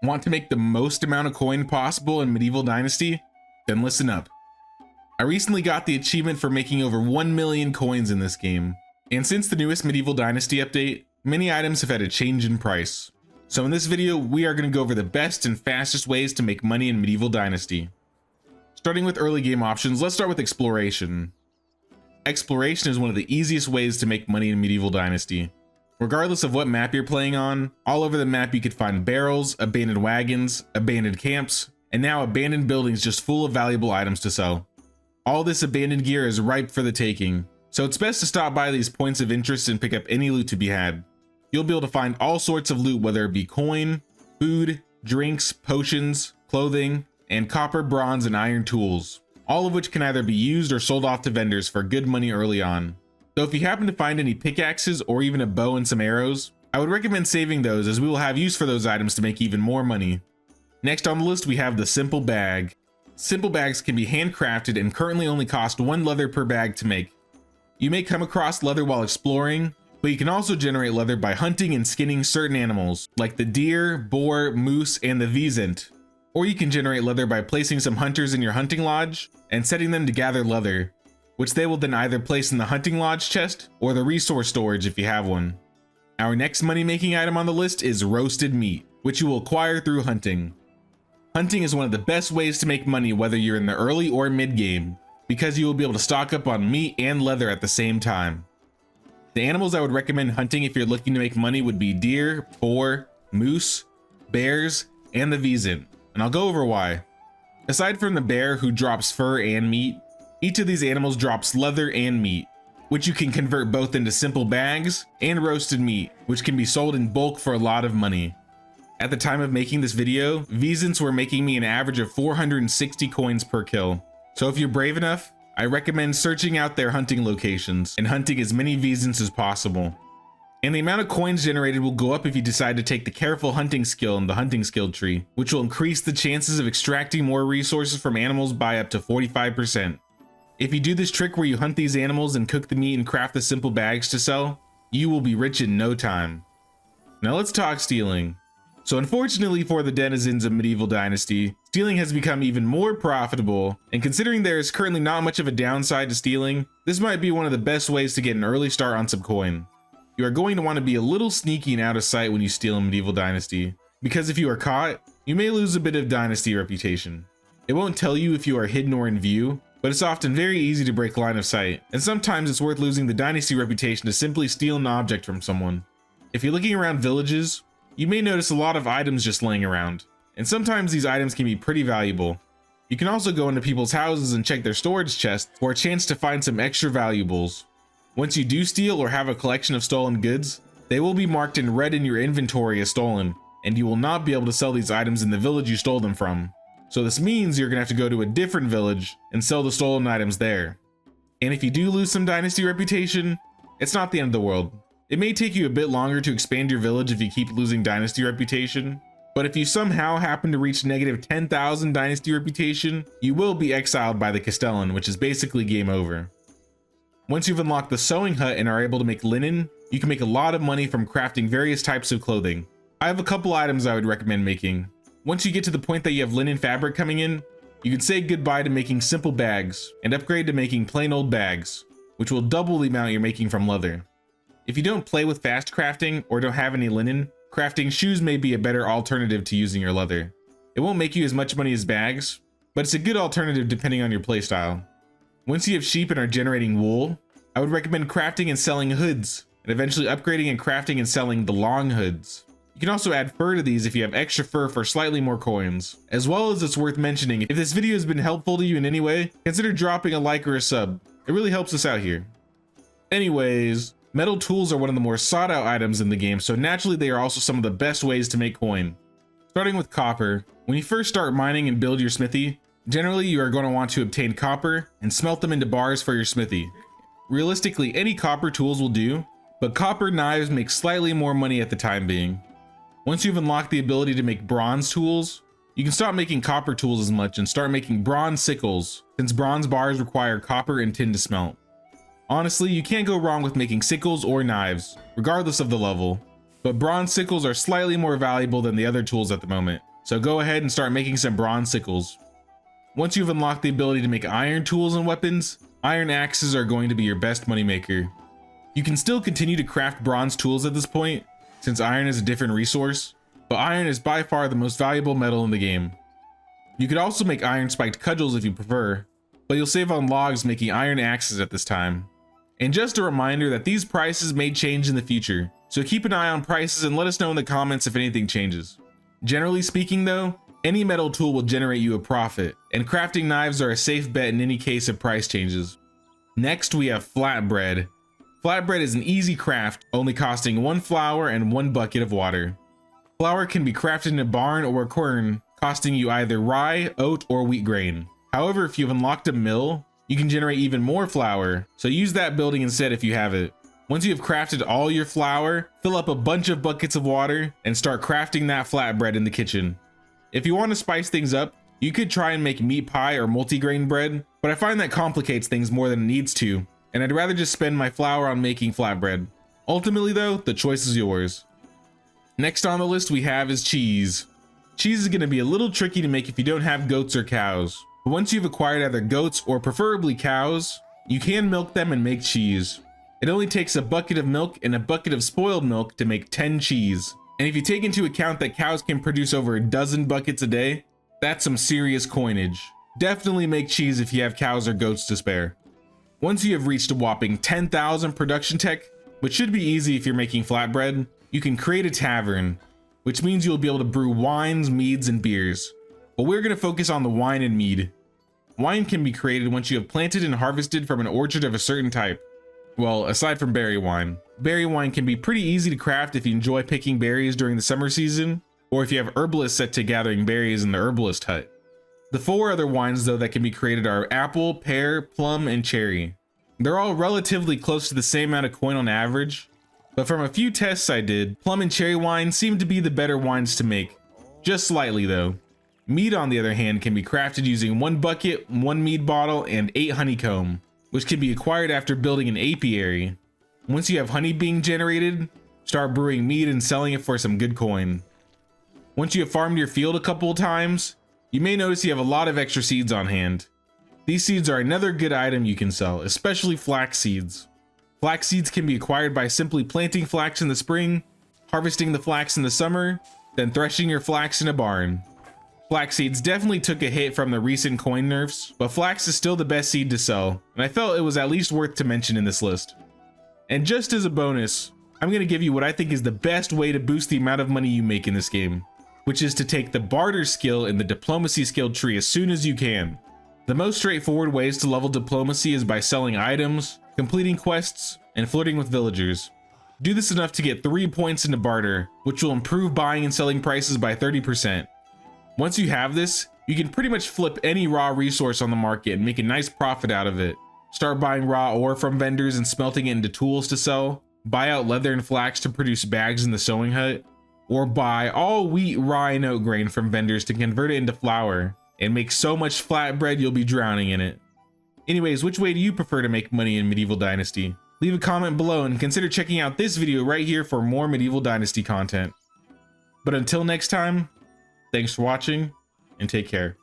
Want to make the most amount of coin possible in Medieval Dynasty? Then listen up. I recently got the achievement for making over 1 million coins in this game. And since the newest Medieval Dynasty update, many items have had a change in price. So in this video, we are going to go over the best and fastest ways to make money in Medieval Dynasty. Starting with early game options, let's start with exploration. Exploration is one of the easiest ways to make money in Medieval Dynasty. Regardless of what map you're playing on, all over the map you could find barrels, abandoned wagons, abandoned camps, and now abandoned buildings just full of valuable items to sell. All this abandoned gear is ripe for the taking, so it's best to stop by these points of interest and pick up any loot to be had. You'll be able to find all sorts of loot, whether it be coin, food, drinks, potions, clothing, and copper, bronze, and iron tools, all of which can either be used or sold off to vendors for good money early on. So if you happen to find any pickaxes or even a bow and some arrows, I would recommend saving those, as we will have use for those items to make even more money. Next on the list, we have the simple bag. Simple bags can be handcrafted and currently only cost 1 leather per bag to make. You may come across leather while exploring, but you can also generate leather by hunting and skinning certain animals, like the deer, boar, moose, and the wisent. Or you can generate leather by placing some hunters in your hunting lodge and setting them to gather leather, which they will then either place in the hunting lodge chest or the resource storage if you have one. Our next money-making item on the list is roasted meat, which you will acquire through hunting. Hunting is one of the best ways to make money whether you're in the early or mid game, because you will be able to stock up on meat and leather at the same time. The animals I would recommend hunting if you're looking to make money would be deer, boar, moose, bears, and the wisent, and I'll go over why. Aside from the bear, who drops fur and meat, each of these animals drops leather and meat, which you can convert both into simple bags and roasted meat, which can be sold in bulk for a lot of money. At the time of making this video, wisents were making me an average of 460 coins per kill. So if you're brave enough, I recommend searching out their hunting locations and hunting as many wisents as possible. And the amount of coins generated will go up if you decide to take the careful hunting skill in the hunting skill tree, which will increase the chances of extracting more resources from animals by up to 45%. If you do this trick where you hunt these animals and cook the meat and craft the simple bags to sell, you will be rich in no time. Now let's talk stealing. So unfortunately for the denizens of Medieval Dynasty, stealing has become even more profitable, and considering there is currently not much of a downside to stealing, this might be one of the best ways to get an early start on some coin. You are going to want to be a little sneaky and out of sight when you steal in Medieval Dynasty, because if you are caught, you may lose a bit of Dynasty reputation. It won't tell you if you are hidden or in view, but it's often very easy to break line of sight, and sometimes it's worth losing the Dynasty reputation to simply steal an object from someone. If you're looking around villages, you may notice a lot of items just laying around, and sometimes these items can be pretty valuable. You can also go into people's houses and check their storage chests for a chance to find some extra valuables. Once you do steal or have a collection of stolen goods, they will be marked in red in your inventory as stolen, and you will not be able to sell these items in the village you stole them from. So this means you're gonna have to go to a different village and sell the stolen items there. And if you do lose some Dynasty reputation, it's not the end of the world. It may take you a bit longer to expand your village if you keep losing Dynasty reputation, but if you somehow happen to reach negative 10,000 Dynasty reputation, you will be exiled by the Castellan, which is basically game over. Once you've unlocked the sewing hut and are able to make linen, you can make a lot of money from crafting various types of clothing. I have a couple items I would recommend making. Once you get to the point that you have linen fabric coming in, you can say goodbye to making simple bags and upgrade to making plain old bags, which will double the amount you're making from leather. If you don't play with fast crafting or don't have any linen, crafting shoes may be a better alternative to using your leather. It won't make you as much money as bags, but it's a good alternative depending on your playstyle. Once you have sheep and are generating wool, I would recommend crafting and selling hoods, and eventually upgrading and crafting and selling the long hoods. You can also add fur to these if you have extra fur for slightly more coins. As well as, it's worth mentioning, if this video has been helpful to you in any way, consider dropping a like or a sub. It really helps us out here. Anyways, metal tools are one of the more sought out items in the game, so naturally they are also some of the best ways to make coin. Starting with copper, when you first start mining and build your smithy, generally you are going to want to obtain copper and smelt them into bars for your smithy. Realistically, any copper tools will do, but copper knives make slightly more money at the time being. Once you've unlocked the ability to make bronze tools, you can stop making copper tools as much and start making bronze sickles, since bronze bars require copper and tin to smelt. Honestly, you can't go wrong with making sickles or knives, regardless of the level, but bronze sickles are slightly more valuable than the other tools at the moment, so go ahead and start making some bronze sickles. Once you've unlocked the ability to make iron tools and weapons, iron axes are going to be your best moneymaker. You can still continue to craft bronze tools at this point, since iron is a different resource, but iron is by far the most valuable metal in the game. You could also make iron spiked cudgels if you prefer, but you'll save on logs making iron axes at this time. And just a reminder that these prices may change in the future, so keep an eye on prices and let us know in the comments if anything changes. Generally speaking though, any metal tool will generate you a profit, and crafting knives are a safe bet in any case of price changes. Next we have flatbread. Flatbread is an easy craft, only costing 1 flour and 1 bucket of water. Flour can be crafted in a barn or a quern, costing you either rye, oat, or wheat grain. However, if you've unlocked a mill, you can generate even more flour, so use that building instead if you have it. Once you have crafted all your flour, fill up a bunch of buckets of water and start crafting that flatbread in the kitchen. If you want to spice things up, you could try and make meat pie or multigrain bread, but I find that complicates things more than it needs to, and I'd rather just spend my flour on making flatbread. Ultimately though, the choice is yours. Next on the list we have is cheese. Cheese is going to be a little tricky to make if you don't have goats or cows, but once you've acquired either goats or preferably cows, you can milk them and make cheese. It only takes a bucket of milk and a bucket of spoiled milk to make 10 cheese. And if you take into account that cows can produce over a dozen buckets a day, that's some serious coinage. Definitely make cheese if you have cows or goats to spare. Once you have reached a whopping 10,000 production tech, which should be easy if you're making flatbread, you can create a tavern, which means you'll be able to brew wines, meads, and beers. But we're going to focus on the wine and mead. Wine can be created once you have planted and harvested from an orchard of a certain type. Well, aside from berry wine. Berry wine can be pretty easy to craft if you enjoy picking berries during the summer season, or if you have herbalists set to gathering berries in the herbalist hut. The 4 other wines though that can be created are apple, pear, plum, and cherry. They're all relatively close to the same amount of coin on average, but from a few tests I did, plum and cherry wine seem to be the better wines to make. Just slightly though. Mead on the other hand can be crafted using 1 bucket, 1 mead bottle, and 8 honeycomb, which can be acquired after building an apiary. Once you have honey being generated, start brewing mead and selling it for some good coin. Once you have farmed your field a couple of times, you may notice you have a lot of extra seeds on hand. These seeds are another good item you can sell, especially flax seeds. Flax seeds can be acquired by simply planting flax in the spring, harvesting the flax in the summer, then threshing your flax in a barn. Flax seeds definitely took a hit from the recent coin nerfs, but flax is still the best seed to sell, and I felt it was at least worth to mention in this list. And just as a bonus, I'm going to give you what I think is the best way to boost the amount of money you make in this game, which is to take the barter skill in the diplomacy skill tree as soon as you can. The most straightforward ways to level diplomacy is by selling items, completing quests, and flirting with villagers. Do this enough to get 3 points into barter, which will improve buying and selling prices by 30%. Once you have this, you can pretty much flip any raw resource on the market and make a nice profit out of it. Start buying raw ore from vendors and smelting it into tools to sell, buy out leather and flax to produce bags in the sewing hut, or buy all wheat, rye, and oat grain from vendors to convert it into flour, and make so much flatbread you'll be drowning in it. Anyways, which way do you prefer to make money in Medieval Dynasty? Leave a comment below and consider checking out this video right here for more Medieval Dynasty content. But until next time, thanks for watching and take care.